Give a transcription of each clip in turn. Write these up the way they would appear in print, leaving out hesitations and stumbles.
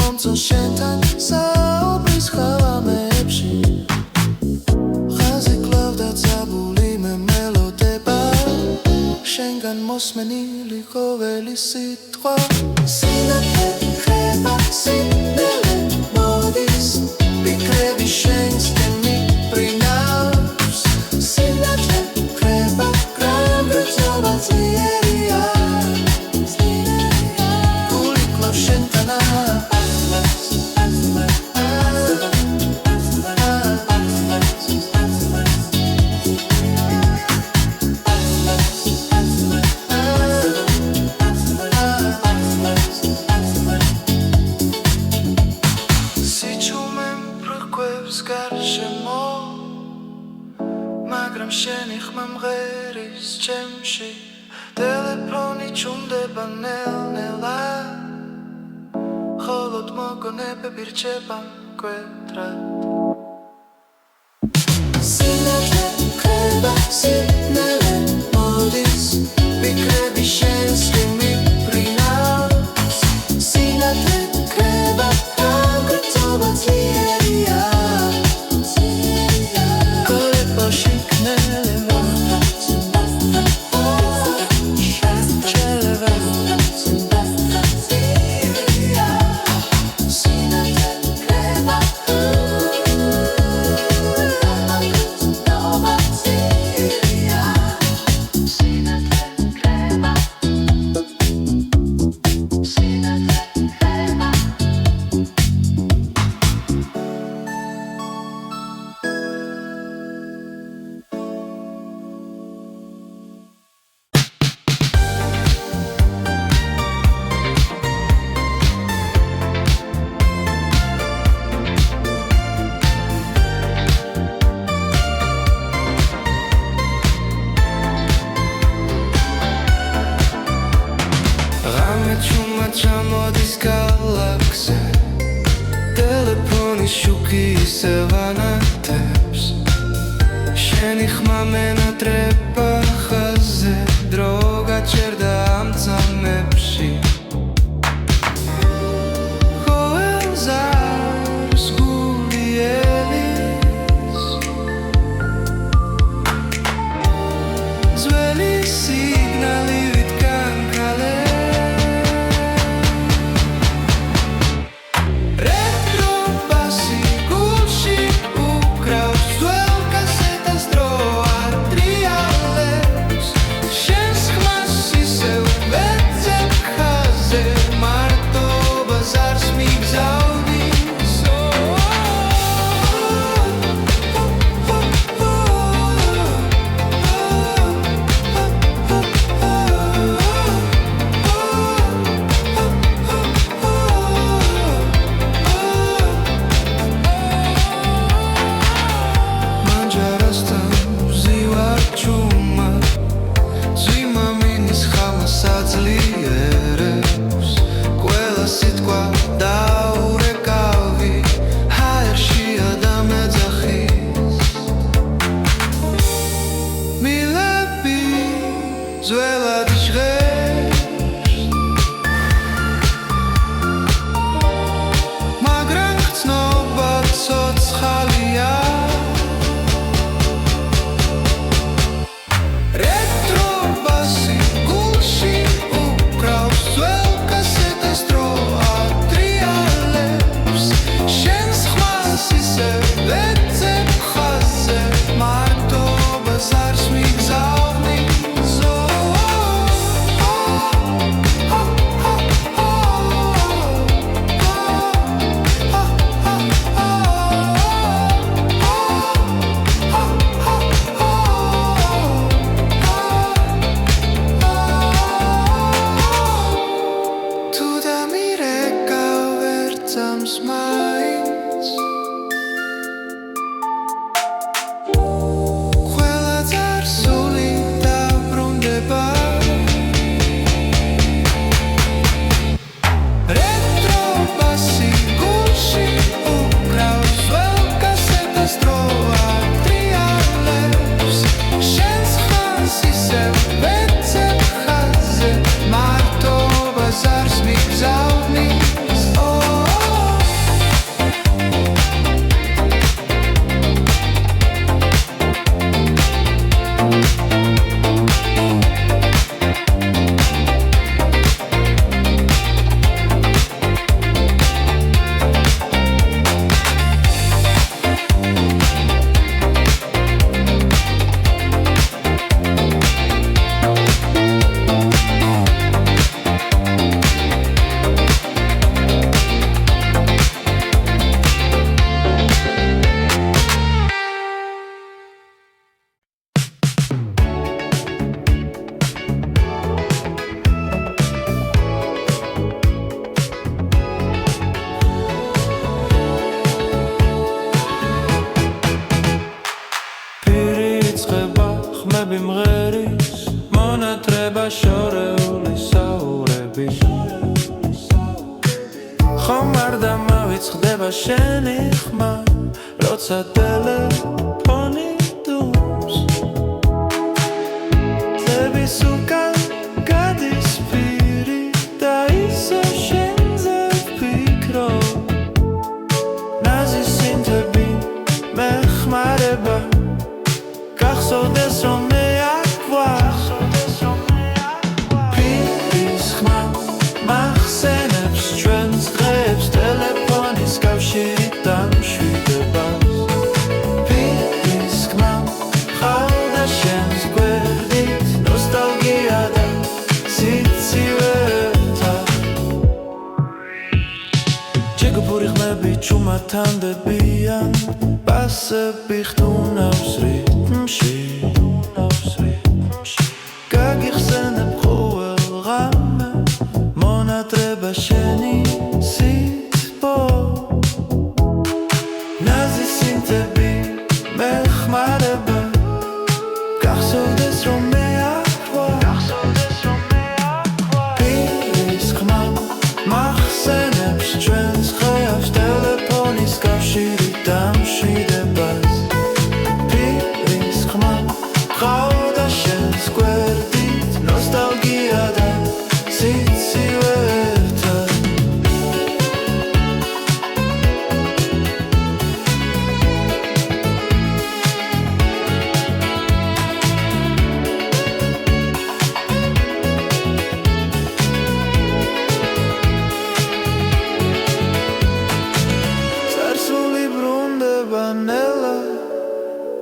მომწონს შენთან საუბრის ხალამებში ხაზი კლავდა ძაბული მე მელოდება შენგან მოსმენილი ყოველი სიტყვა სინათლე ხება სინელე მოდის ფიქრები შენსკენ მიფრინავს სინათლე ხება გრამბრძობა ძლიერია გული კლავს შენთან მაგრამ შენი ხმა მღერის ჩემში ტელეფონი ჩუმდება ნელ-ნელა ხოლოდ მოგონებები რჩება მკვეთრად სინათლე ხება სინელე მოდის ფიქრები შენსკენ მიფრინავს სინათლე ხება გრამბრძობა ძლიერია ჩამოდის გალაქსი ტელეფონის შუქი ისევ ანათებს შენი ხმა მენატრება ხაზზე დრო გაჩერდა ამ წამებში ყოველზარს გული ელის ძველი სიგნალი ვიტკან კალე მეხმარდა მავიწყდება შენი ხმა როცა ტელეფონი დუმს წების უკან გადის პირი და ისე შენზე ვფიქრობ ნაზი სინთები მეხმარება გახსოვდეს რომ მე აქ ვარ პირის ხმა მახსენებს ჩვენს დღეებს ტელეფონის კავშირით დამშვიდებას პირის ხმა ყავდა შენს გვერდით ნოსტალგია და სიცივეთა ჯეგუფური ხმები ჩუმათანდებიან პასები ხტუნავს რიტმში გაგიხსენებ ყოველ ღამე მონატრება შენი სითბო ნაზი სინთები მეხმარება გახსოვდეს რომ მე აქ ვარ პირის ხმა მახსენებს ჩვენს დღეებს ტელეფონის კავშირით დამშვიდებას პირის ხმა ყავდა შენს გვერდით ნოსტალგია და სიცივეთა წარსული ბრუნდება ნელა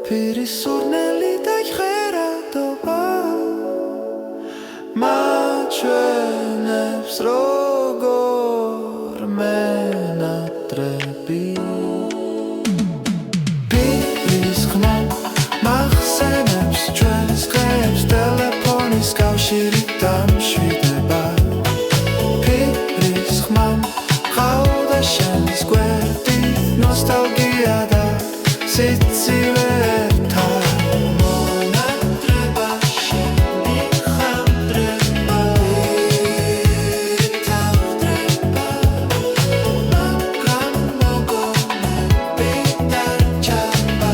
პირის სურნელი დაიხერადობა მაჩვენებს როგორ მენატრები პირის ხმა მახსენებს ჩვენს დღეებს ტელეფონის კავშირით დამშვიდება პირის ხმა ყავდა შენს გვერდით ნოსტალგია და სიცივეთა მონატრება შენი ხანდრება თავდრება მაგრამ მოგონები დარჩება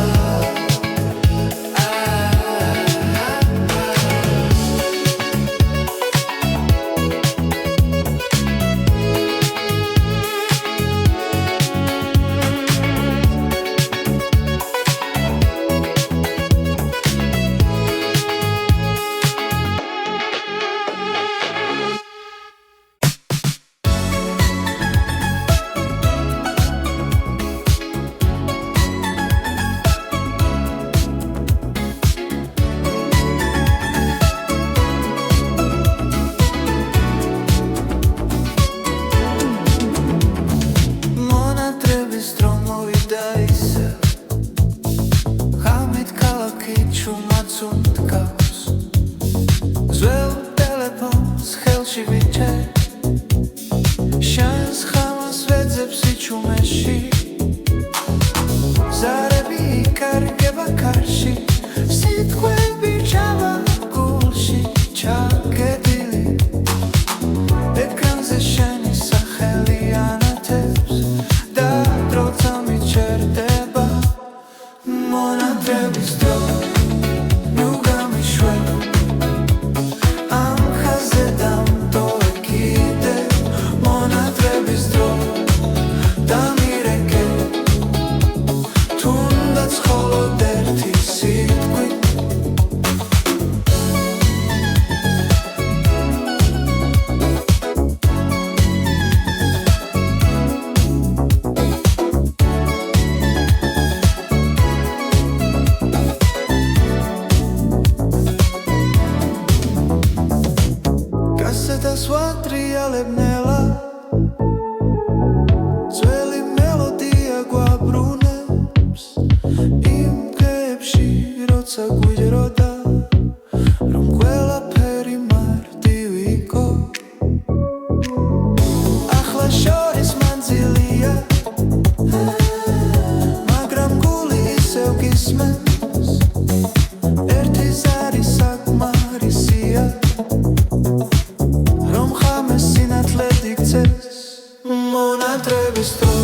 მონათების დრო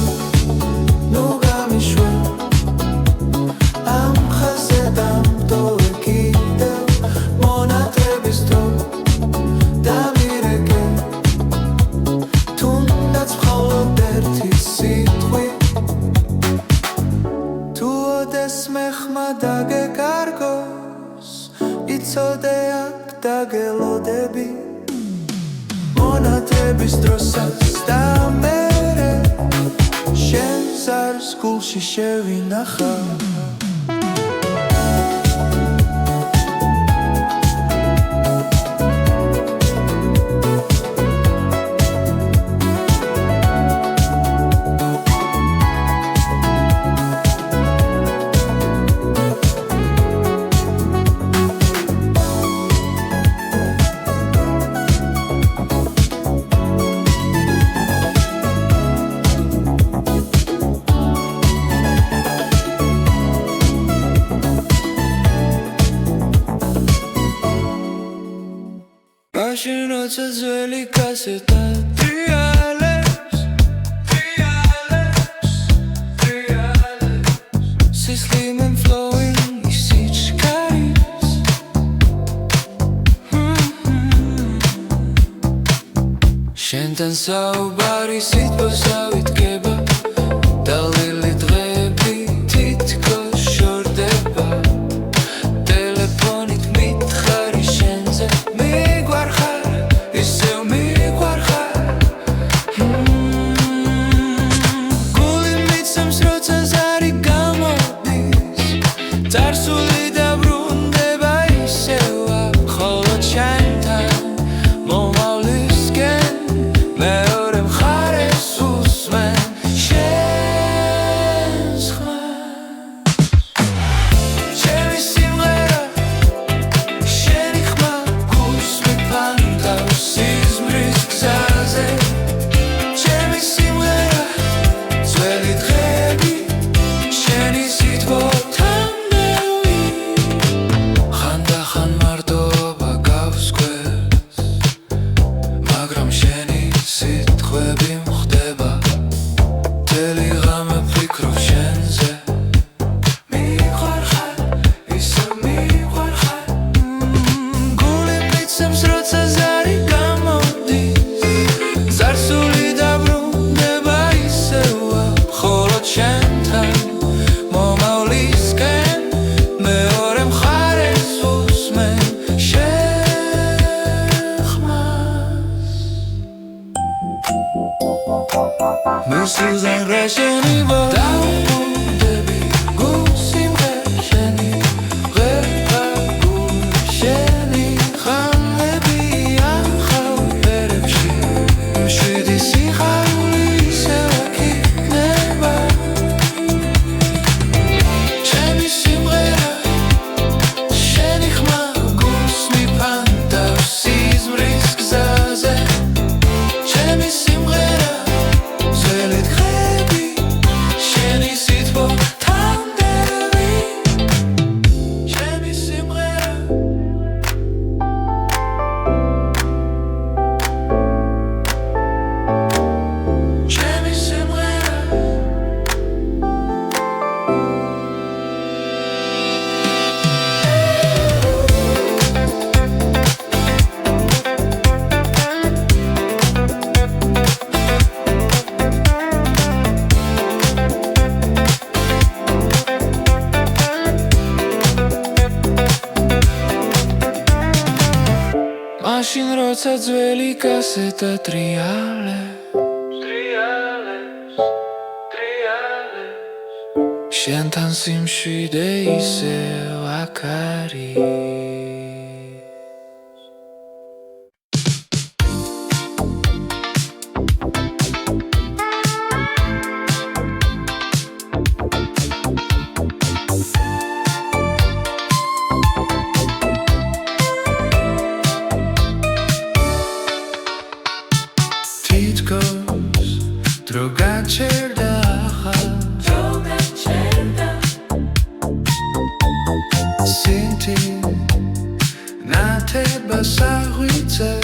ნუ გამიშვა ამ ხაზზე დამტოვე კიდევ მონათების დრო დამირეკე თუნდაც მხოლოდ ერთი სიტყვი თუ ოდესმე ხმა დაგეკარგოს იცოდე აქ დაგელოდები მონათების დროსაც და მერე შენ ზარს გულში შევინახა მაშინ როცა ძველი კასეტა ტრიალებს სისხლიმენ flowing ის სიჩქარის შენთან საუბარი სიტყვასა ვიდგება დალელი დღეები თითქოს შორდება ტელეფონით მითხარი შენზე წარსული დაბრუნდება ისევა მხოლოდ შენთან მომავლისკენ მეორე მხარეს უსმენ შენს ხმას ჩემი სიმღერა შენი ხმა გულსმი ფანტავს სიზმრის გზაზე ჩემი სიმღერა ძველი დღეები შენი სიტყვა Mısırdan reşeni var Davud'ebi Gulsimde şeni Gırpa gulşeni Khanlebi Yahav Berepşi Müşidisi Havli Sevaki Neba Şeni simgera Şeni khma Gulsmi panta Sizm risk zaze Şeni simgera Mაშინ როცა ძველი კასეტა ტრიალებს შენთან სიმშვიდე ისევ აქ არის Dro gacerda Sinti Nateba sahuitzes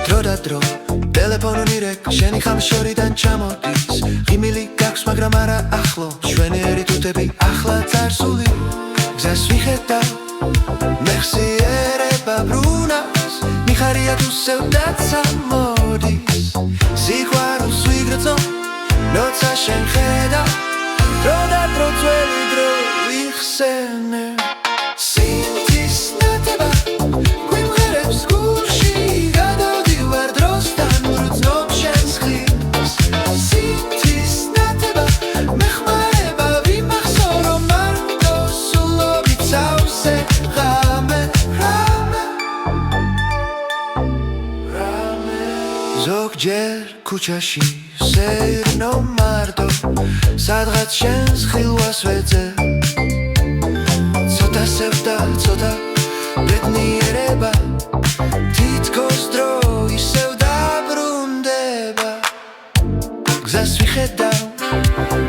Dro da dro შენი ხამ შორიდან ჩამოდის ღიმილი გაქვს მაგრამ არა ახლო ჩვენი ერი თუთები ახლა წარსული გზას ვიხედავ მეხსიერება ბრუნავს მიხარია თუ სევდაცა მოდის სიყვარულს ვიგრძნო როცა შენ ხედავ დრო და დრო ძველი დრო ვიხსენე სინთის ნათება გვიმღერებს გულში გადავდივარ დროსთან ვგრძნობ შენს ხილს სინთის ნათება მეხმარება ვიმახსოვრო მარტო სულობით სავსე ღამე ზოგჯერ ქუჩაში სეირნო მარტო სადღაც შენს ხილვას ვეძებ ცოტა სევდა ცოტა ბედნიერება თითქოს დრო ისევ დაბრუნდება გზას ვიხედავ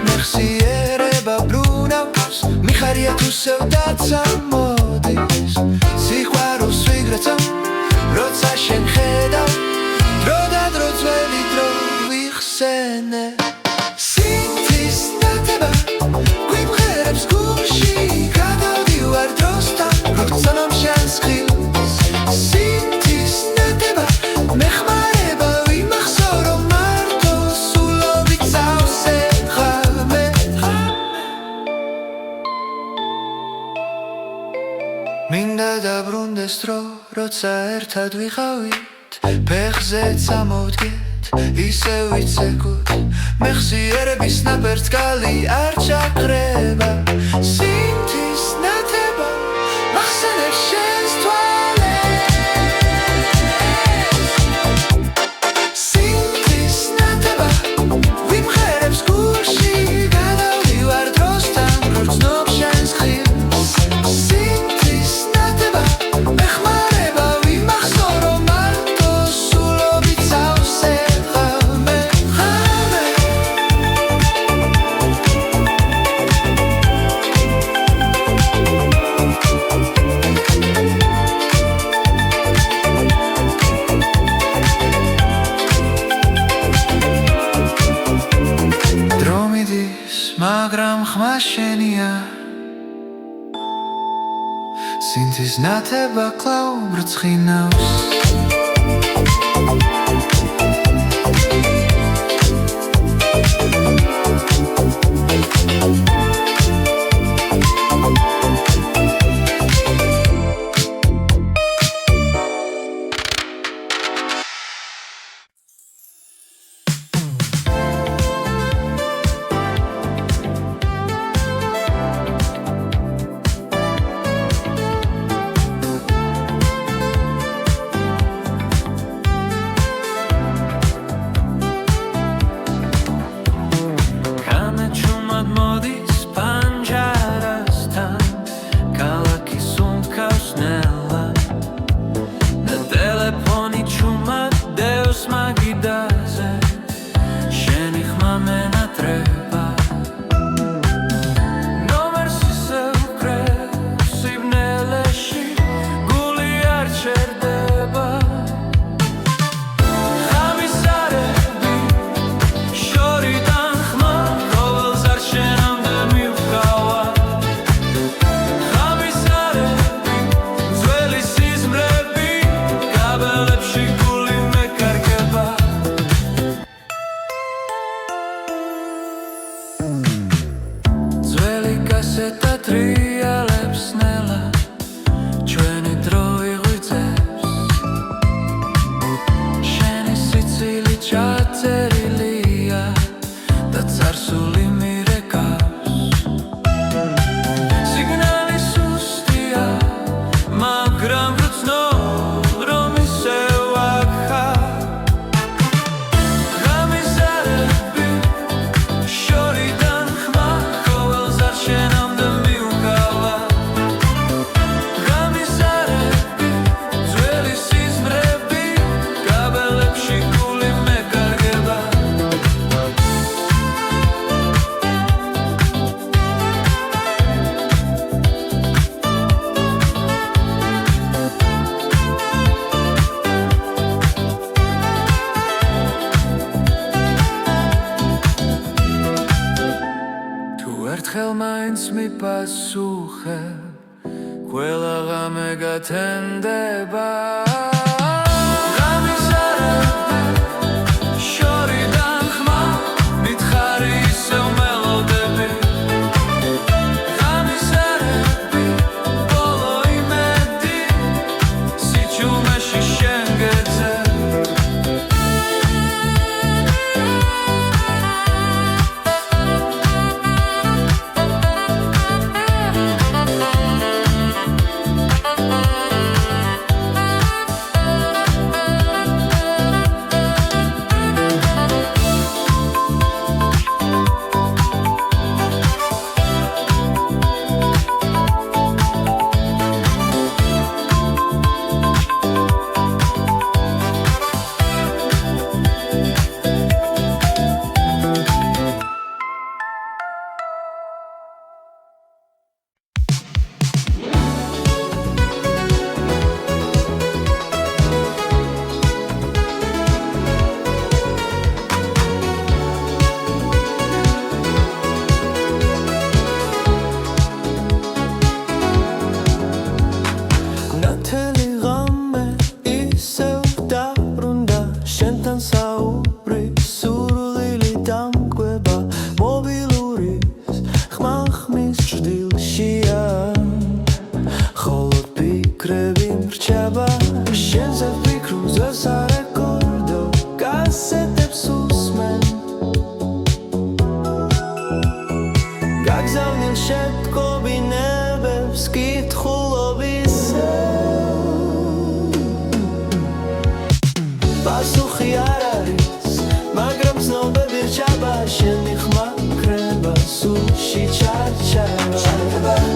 მეხსიერება ბრუნავს მიხარია თუ სევდაცა მოდის სიყვარულს ვიგრძნობ როცა შენ ხედავ დრო და დრო ძველი დრო ვიხსენე სინთის ნათება გვიმღერებს გულში გადავდივარ დროსთან ვგრძნობ შენს ხილს სინთის ნათება მეხმარება ვიმახსოვრო მარტო სულობით სავსე ღამე მინდა დაბრუნდეს დრო როცა ერთად ვიყავით ფეხზე წამოვდგეთ ისევ ვიცეკოთ მეხსიერების ნაპერს კალი არ ჩაკრება სინთის ნათება მახსენებს შენს თვალებს სინთის ნათება ვიმღერებს გულში გადავდივარ დროსთან ვგრძნობ შენს ხილს სინთის ნათება მეხმარება ვიმახსოვრო მარტო სულობით სავსე მაგრამ ხმა შენია სინთის ნათება კлау ბრწყინავს მიპასუხებ ყველა ღამე გათენდება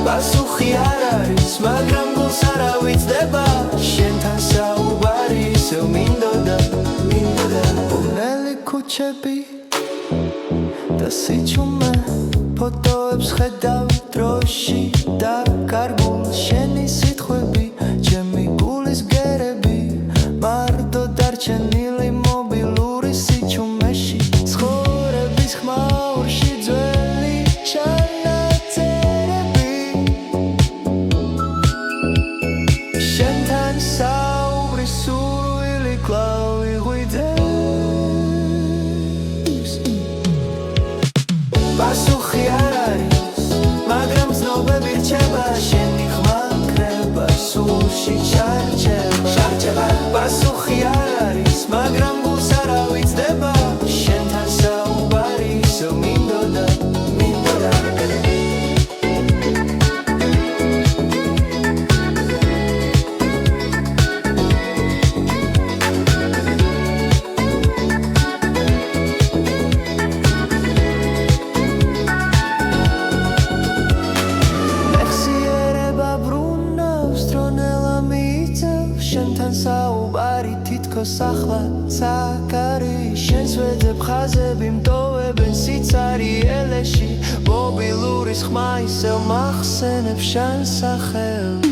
პასუხი არ არის, მაგრამ გულს არ ავიწყდება შენთან საუბარი ისევ მინდოდა ბუნელი ქუჩები და სიჩუმე ფოტოებს ხედავ დროში და კარგულ შენი სიტყვები ჩემი გულის გერები მარტო დარჩენილი მობილური სიჩუმეში ცხოვრების ხმაურში ძველი პასუხი არ არის, მაგრამ ცნობები რჩება შენი ხმა კრება სულში ჩარჩება პასუხი არ არის, მაგრამ გულს არ ავიწყდება შენთან საუბარი ისევ მინდოდა საუბარი თითქოს ახლა საკარი შენს ვეძებ ხაზები მტოვებენ სიცარიელეში მობილურის ხმა ისევ მახსენებს შენ სახელს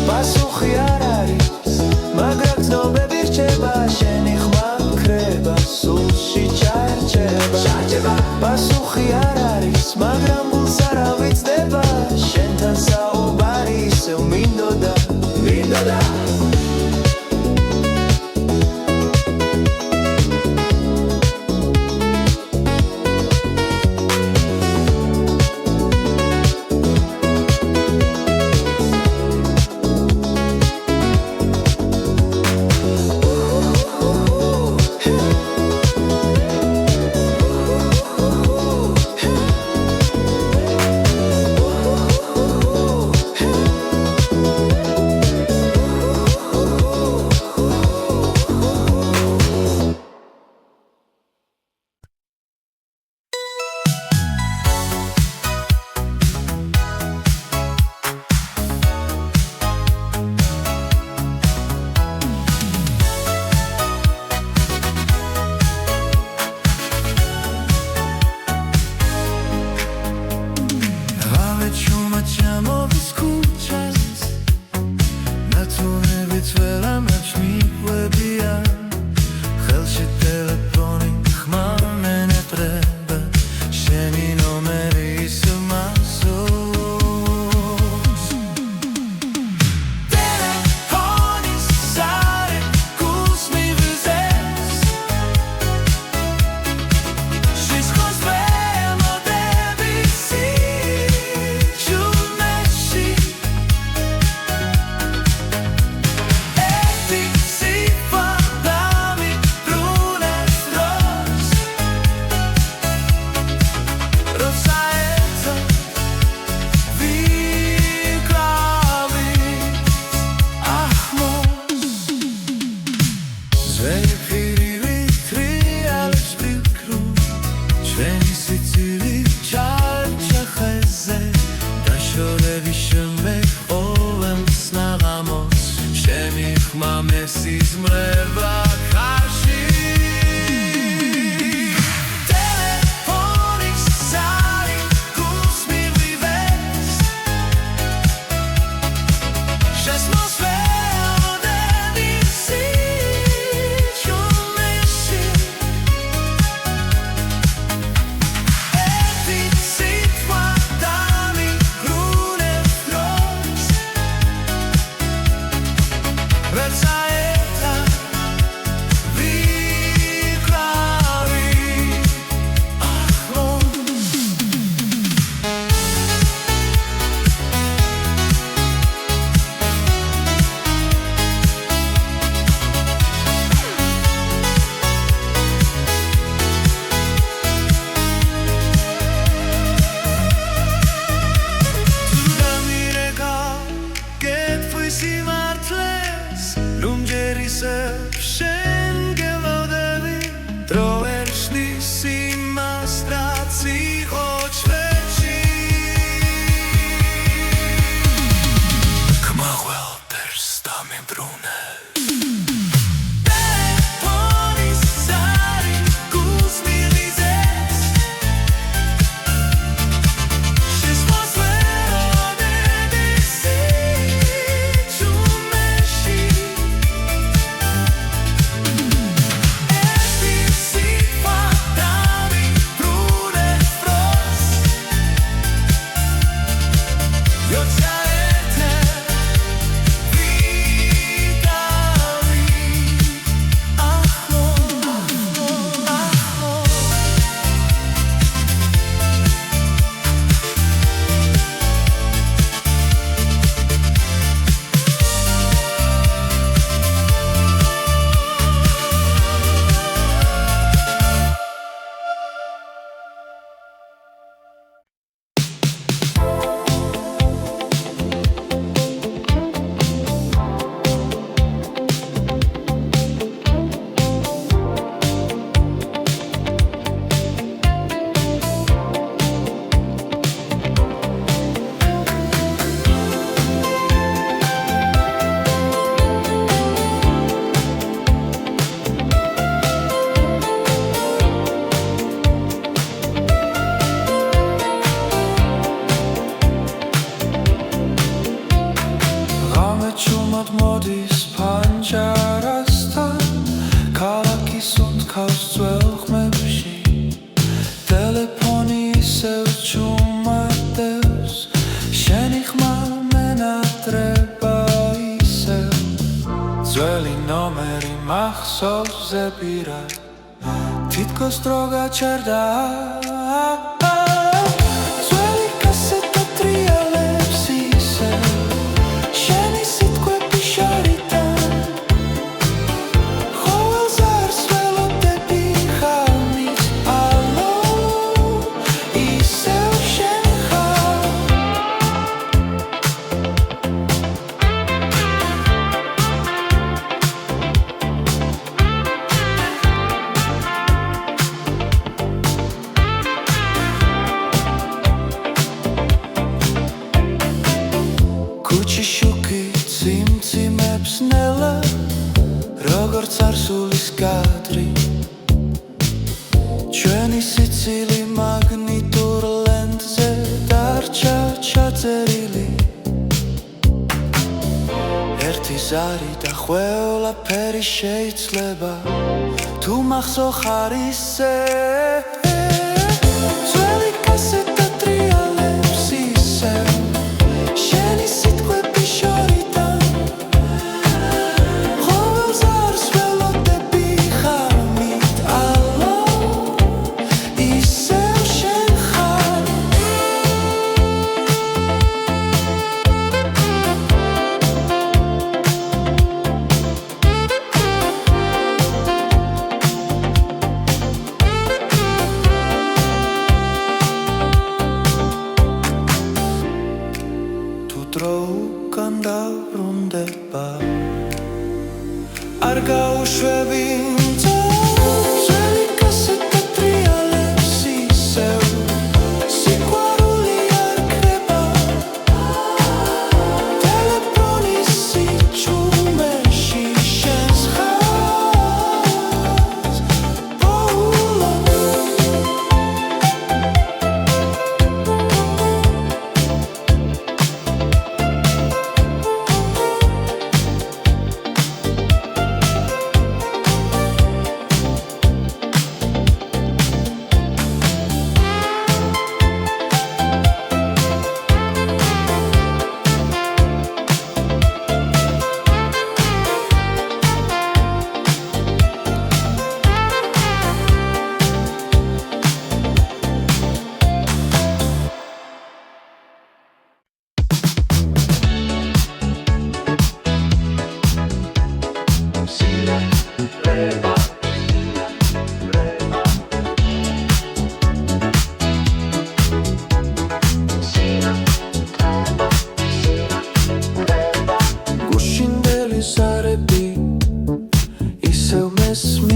პასუხი არ არის, მაგრამ ცნობები რჩება შენი ხმა კრება სულში ჩარჩება პასუხი არ არის, მაგრამ გულს არ ავიწყდება შენთან საუბარი ისევ მინდოდა ჩვენი ფირივი თრიალებს ვიქრუ ჩვენი სიცილი ჩარჩა ხეზე დაშორები შემეგ ოვემს ნაღამოს შენი ხმა მესიზმრება ხარში მოდის ფანჯარასთან ქალაქის უთქავს ძველ ხმებში ტელეფონი ისევ ჩუმადევს შენი ხმა მენატრება ისევ ძველი ნომერი მახსოვს ზეპირად თითქოს დრო გაჩერდა როგორც არსულის კადრი ჩვენი სიცილი მაგნიტურ ლენტზე დარჩა ჩაწერილი ერთი ზარი და ყველაფერი შეიძლება თუ მახსოვ ხარ ისე ძველი კასეტა ტრიალებს ისევ შენი სიტყვები შორიდან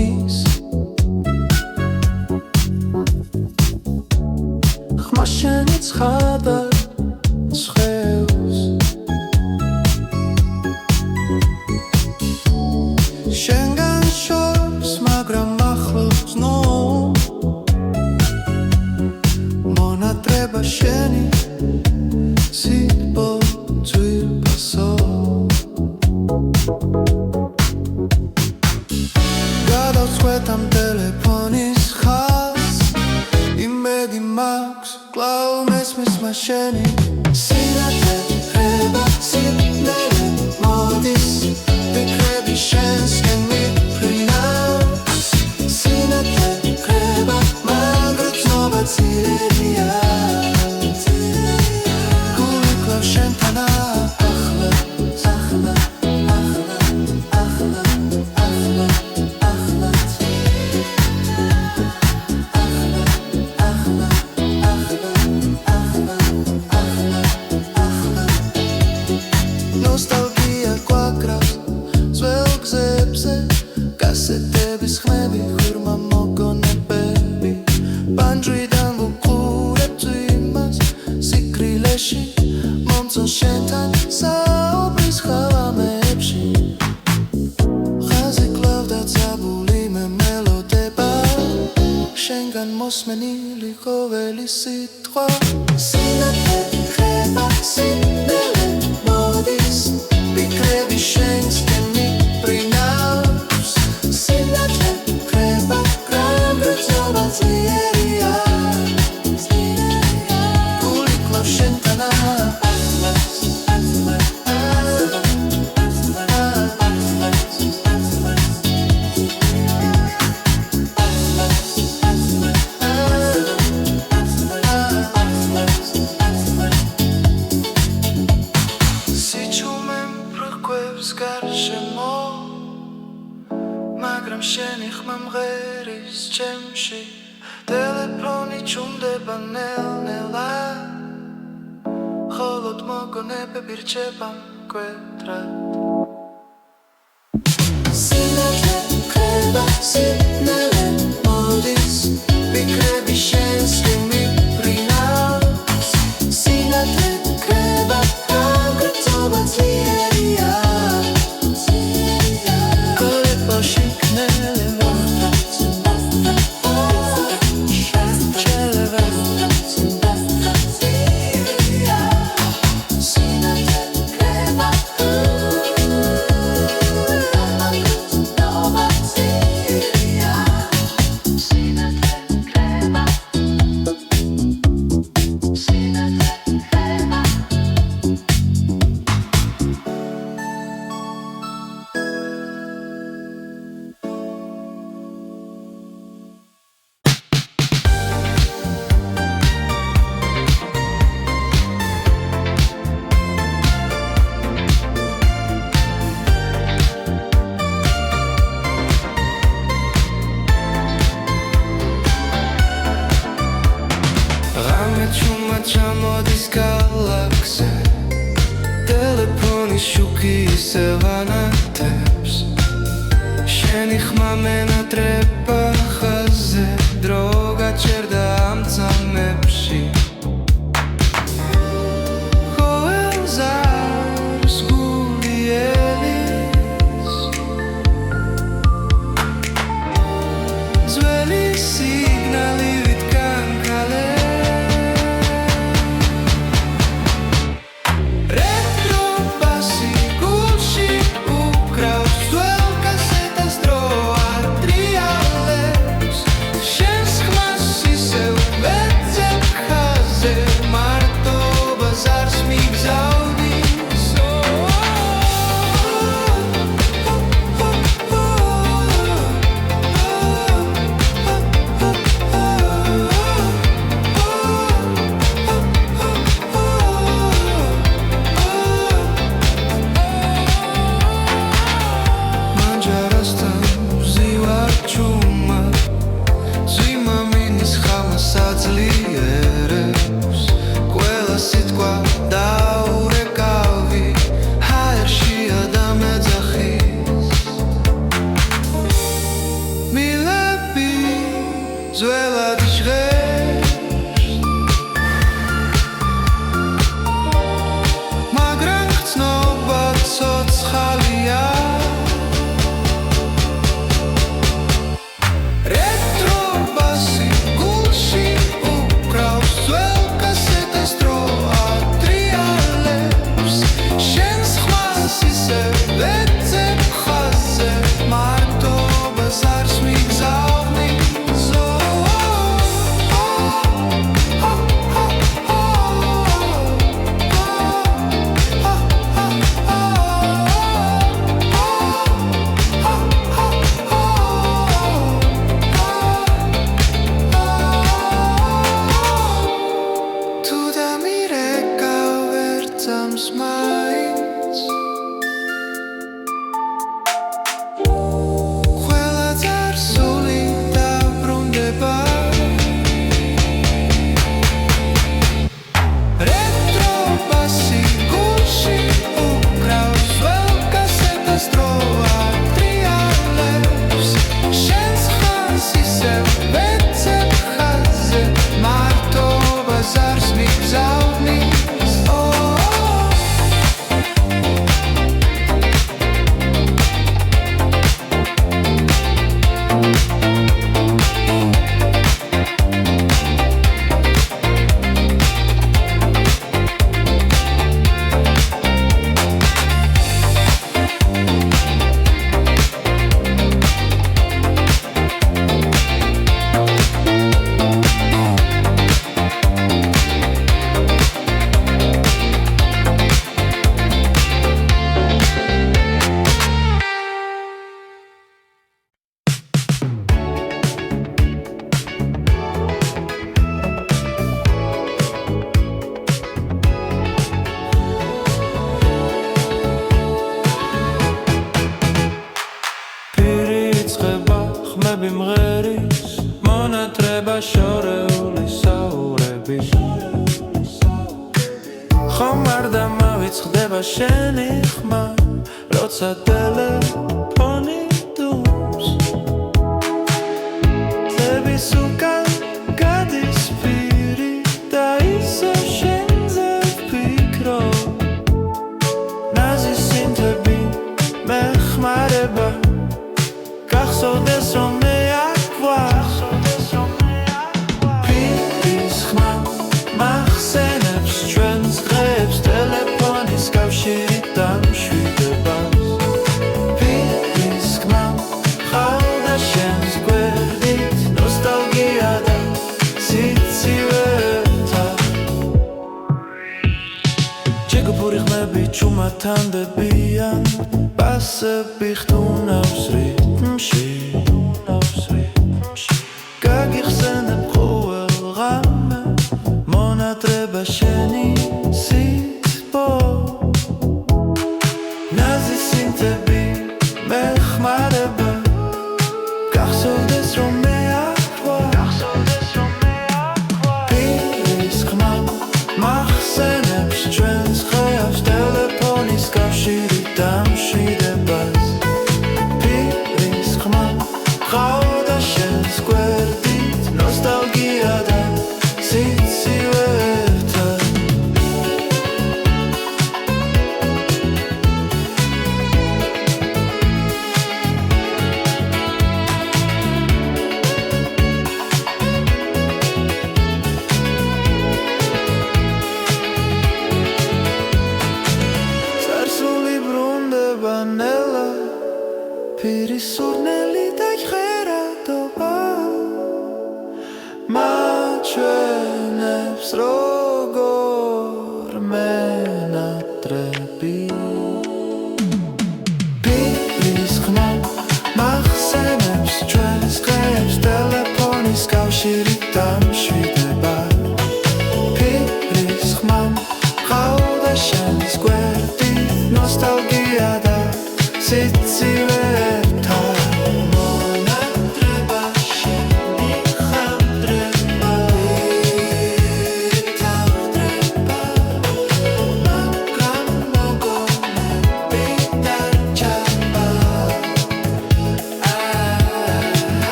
ტელეფონის ხმა შენი ცხადა ცხელს შენგან შორს მაგრამ ახლოს ნო მონატრება შენი სიტყვა ძვირფასო გადავწყვეტამ ტელეფონის ხაზს იმედი მაქვს კვლავ მესმის მაშენი სინათლე ხრება სიბნელე მოდის ფიქრები შენსკენ მიფრინავს სინათლე ხრება მაგრამ ცნობა ძირებია გული კვლავ შენთანა ახლა ახლა ახლა ახლა ახლა ნოსტალგია გვაკრავს ძველ გზებზე კასეტების ხმები ღრმა მოგონებები ბანჯვიდან ვუყურებთ იმას სიკრილეში მომწონს შენთან საუბრის ხალამებში ხაზი კვლავ დაწაბული მე მელოდება შენგან მოსმენილი ყოველი სიტყვა სინათლე ხრება სიბნელე მოდის ფიქრები შენსკენ მიფრინავს სინათლე ხრება მაგრამ ცნობა ძლიერია გული კვლავ შენთანა ახლა ახლა მაგრამ შენი ხმა მღერის ჩემში ტელეფონი ჩუმდება ნელ-ნელა ხოლოდ მოგონებები რჩება მკვეთრად სინათლე ხრება სიბნელე მოდის ფიქრები შენსკენ მიფრინავს სინათლე ხრება მაგრამ ცნობა ძლიერია ჩამოდის გალაქსზე ტელეფონის შუქი ისევ ანათებს შენი ხმა მენატრება ხაზზე დრო გაჩერდა ამ წამებში ყოველზარს გული ელის ძველი სიგნალი ვიტკან კალე milები ძველად ჟღერს მაგრამ ხცნობა ცოცხალია Monat treba się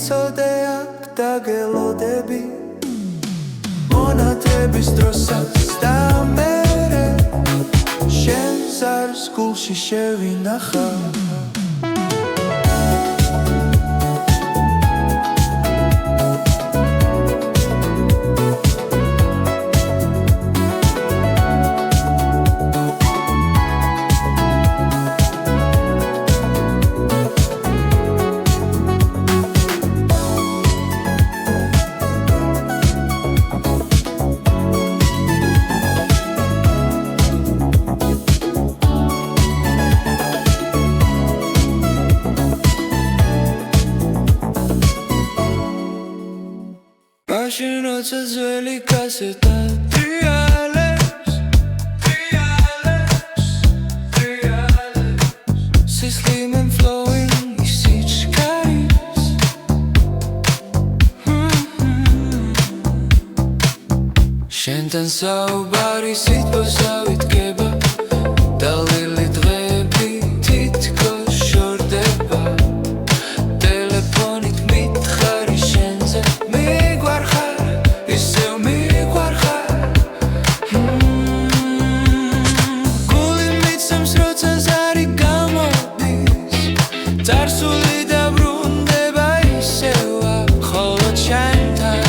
ვიცოდე აქ დაგელოდები მონათების დროსაც და მერე შენ ზარს გულში შევინახა მაშინ როცა ძველი კასეტა ტრიალებს სისხლიმენ flowing ის სიჩქარის შენთან საუბარი სიტყვას ავიდგება დალელი დღეები თითქოს შორდება ტელეფონით მითხარი შენზე წარსული დაბრუნდება ისევა ხოლო ჩემთან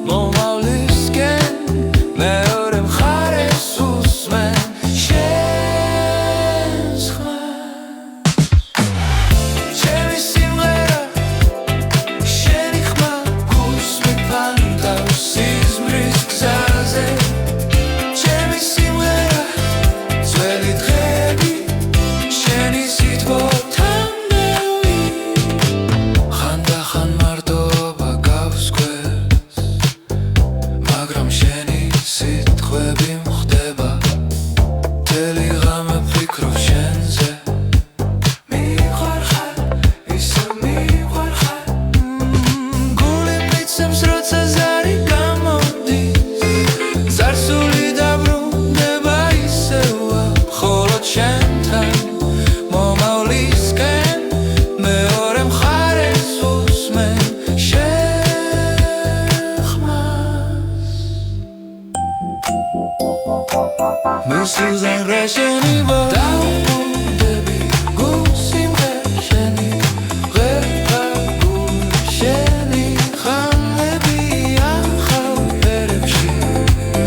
მომავლისკენ მეორე მხარეს უსმენ შენს ხმას ჩემი სიმღერა შენი ხმა გულს მიფანტავს სიზმრის გზაზე ჩემი სიმღერა ძველი დღეები შენი სიტყვა Susan Resheni Debi Gusim Resheni Reba Gusheni Khanebi Akhau Perepshi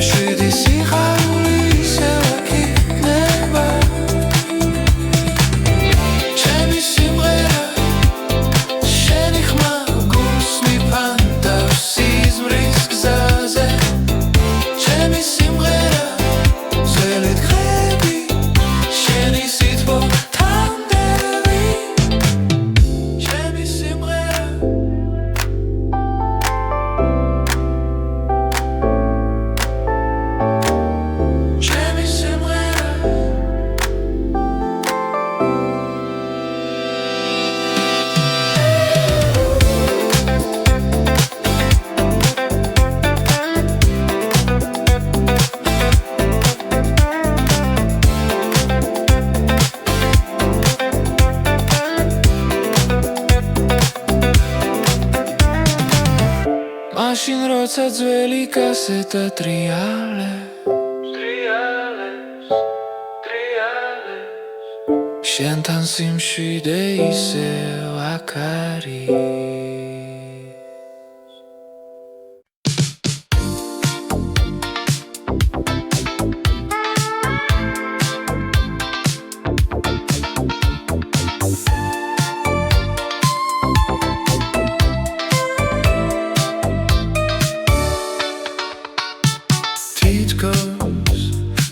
Shidi Sikhauli Sewaki Neba Sheni Simrera Sheni Khma Gusmi Panta Sizmris Gzaze Sheni Simrera Machine როცა ძველი კასეტა ტრიალებს შენთან სიმშვიდე ისევ აქ არის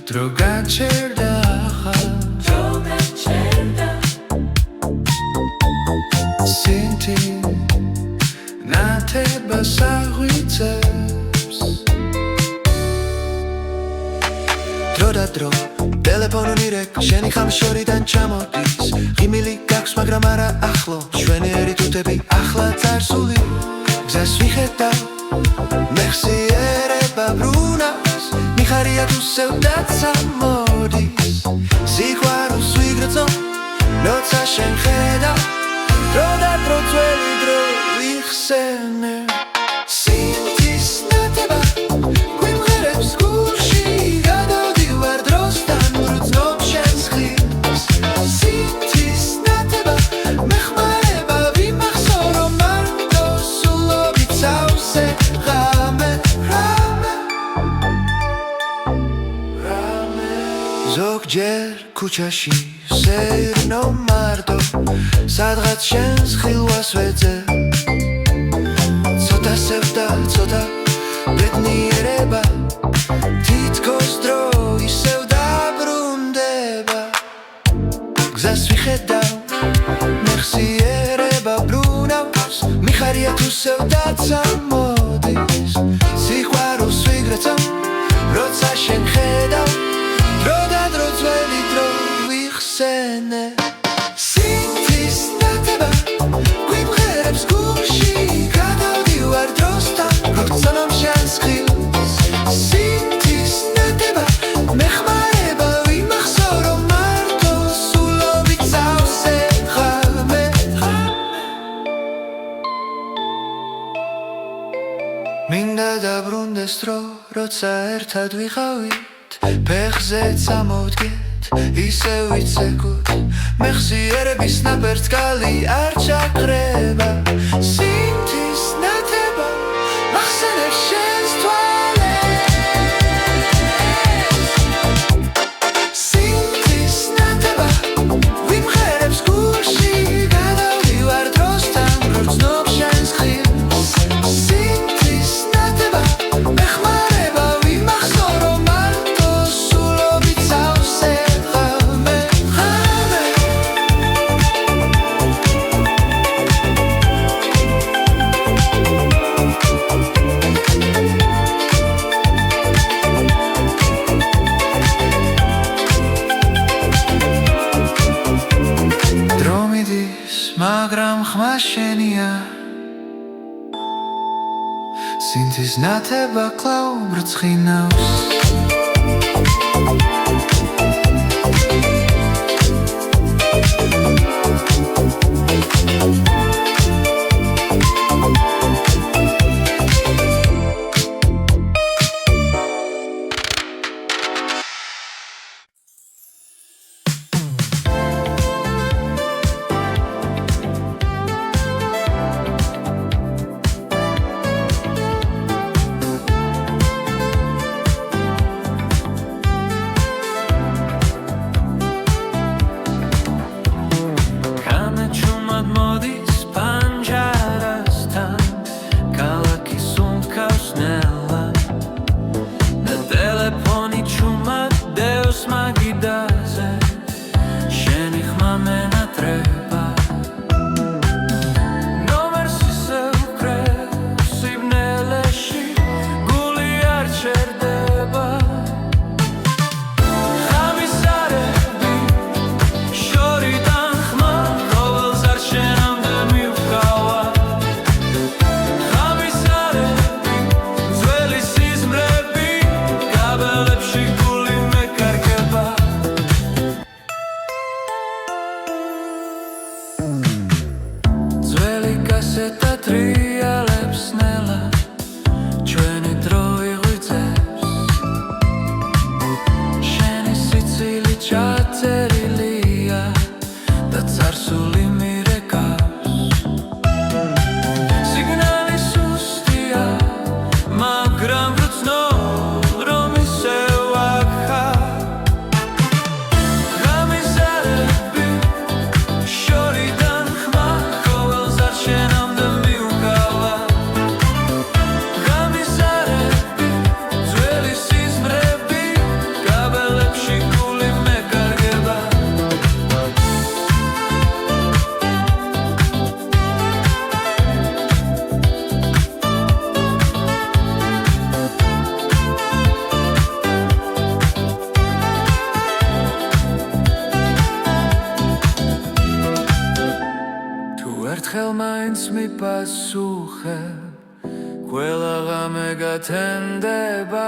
Dro gacerda Sinti Nate basahwitsers Dro da dro Telefonu nirek Sheni kham shoridan chamotis Ghimili gaks magram ara akhlo Shveni eritutები ახლა წარსული გზას ვიხედავ მეხსი ერება ბრუნავს მიხარია თუ სევდაცა მოდის სიყვარულს ვიგრძნობ როცა შენ ხედავ დრო და დრო ძველი დრო ვიხსენებ ჯერ ქუჩაში სეირნო მარტო სადღაც შენს ხილვას ვეძებ ცოტა სევდა ცოტა ბედნიერება თითქოს დრო ისევ დაბრუნდება გზას ვიხედავ მეხსიერება ბრუნავს მიხარია თუ სევდაცა მოდის სიყვარულს ვიგრაცავ როცა შენ ხედავ დრო და დრო ძველი დრო ვიხსენე სინთის ნათება გვიმღერებს გულში გადავდივარ დროსთან როცა შენს ხილს სინთის ნათება მეხმარება ვიმახსოვრო მარტო სულობით წავსე ხალმე მინდა დაბრუნდეს დრო როცა ერთად ვიყავით ფეხზე წამოვდგეთ ისევ ვიცეკოთ მეხსიერების ნაპერწკალი არ ჩაკრება სინთის ნათება მახსენებს შენს თვალებს სინთის ნათება ვიმღერებს გულში გადავდივარ დროსთან გრძნობ შენს ხილს სინთის ნათება მეხმარება ვიმახსოვრო მარტო სულობით წავსე მაგრამ ხმა შენია სინთის ნათება კлау ბრწყინავს ერთხელ მაინც მიპასუხებ ყველა ღამე გათენდება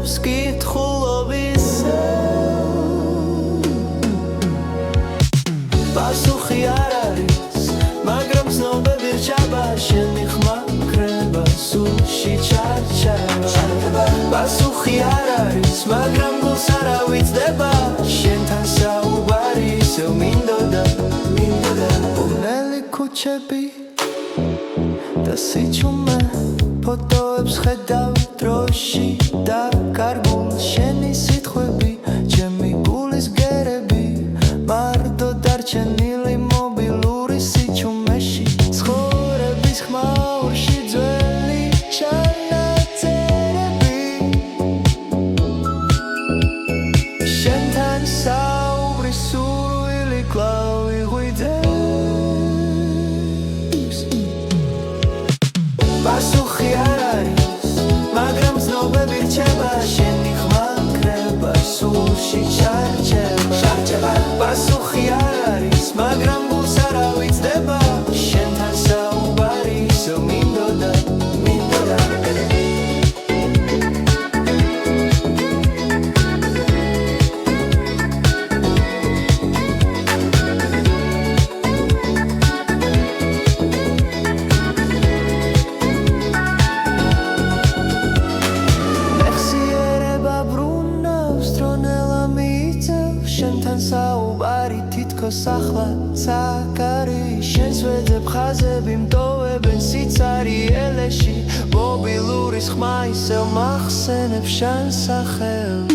ჭირავს კითხულობისა პასუხი არ არის მაგრამ ცნობები რჩება შენი ხმა კრება სულში ჩარჩება პასუხი არ არის მაგრამ გულს არ ავიწყდება შენთან საუბარი ისევ მინდოდა ბუნელი ქუჩები და სიჩუმე ფოტოებს ხედავ დროში და კარგულ შენი სიტყვები ჩემი გულის გერები მარტო დარჩენილი მობილური სიჩუმეში ცხოვრების ხმაურში ძველი ჩანაწერები შენთან საუბრის სურვილი კვლავ იღვიძებს პასუხი არ არის მაგრამ ცნობები რჩება შენი ხმა კრება სულში ჩარჩება პასუხი არ არის მაგრამ გულს არ ავიწყდება შენთან საუბარი ისევ მინდოდა საუბარი თითქოს ახლა ცაკარი შენს ვეძებ ხაზები მტოვებენ სიცარიელეში მობილურის ხმა ისევ მახსენებს შენ სახელს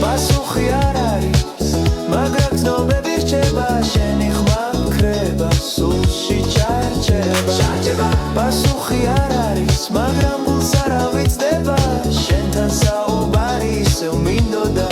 პასუხი არ არის მაგრამ ცნობები რჩება შენი ხმა კრება სულში ჩარჩება პასუხი არ არის მაგრამ გულს არ ავიწყდება შენთან საუბარი ისევ მინდოდა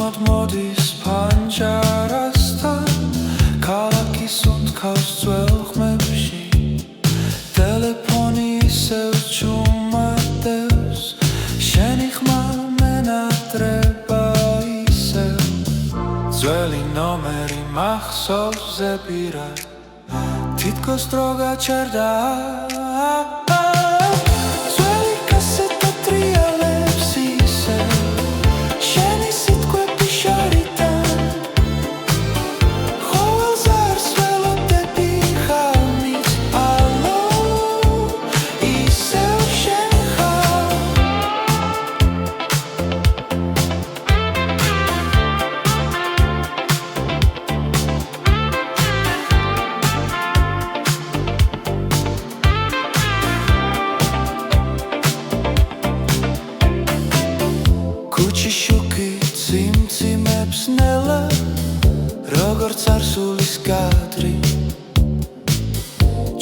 ჭამად მოდის ფანჯარასთან ქალაქის უნთქავს ძველ ხმებში ტელეფონი ისევ ჩუმადევს შენი ხმა მენატრება ისევ ძველი ნომერი მახსოვს ზეპირად თითქოს დრო გაჩერდა ძველი კასეტა ტრიალებს ისევ შენი სიტყვები შარიდან ყოველ ზარს ველოდები ხალმით ალო ისევ შენ ხარ ქუჩი შუქი ციმციმებს ნელა როგორც არსულის კადრი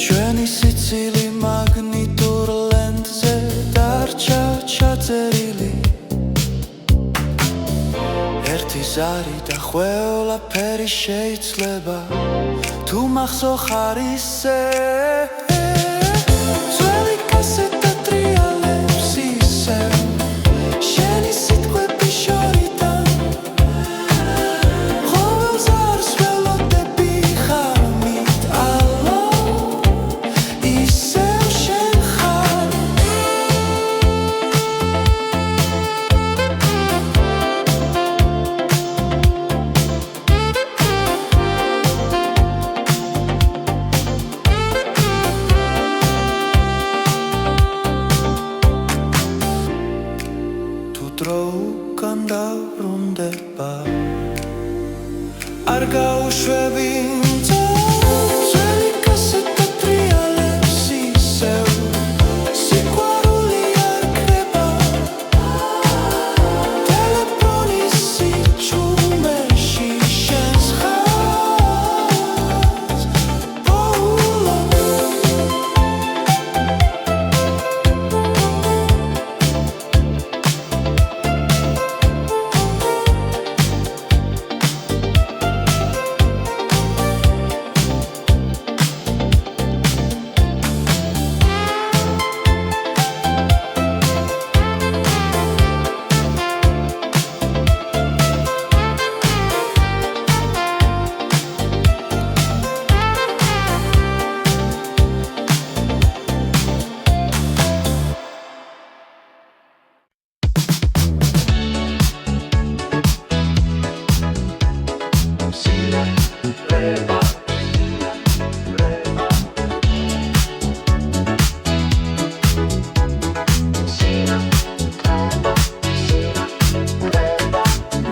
ჩვენი სიცილი მაგნიტურ ლენტზე დარჩა ჩაწერილი ერთი ზარი და ყველაფერი შეიძლება თუ მახსოვ ხარ ისე ძველი კასეტა ტრიალებს ისევ შენი სიტყვები შორიდან ყოველ ზარს ველოდები ხალმით ალო ისევ შენ ხარ დრო უკან დაბრუნდება არ გაუშვები ძველი კასეტა ტრიალებს ისევ სიყვარული არ ქრება ტელეფონის სიჩუმეში შენს ხაზს ბოულობ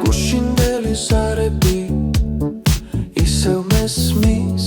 გუშინდელი ზარები ისევ მესმის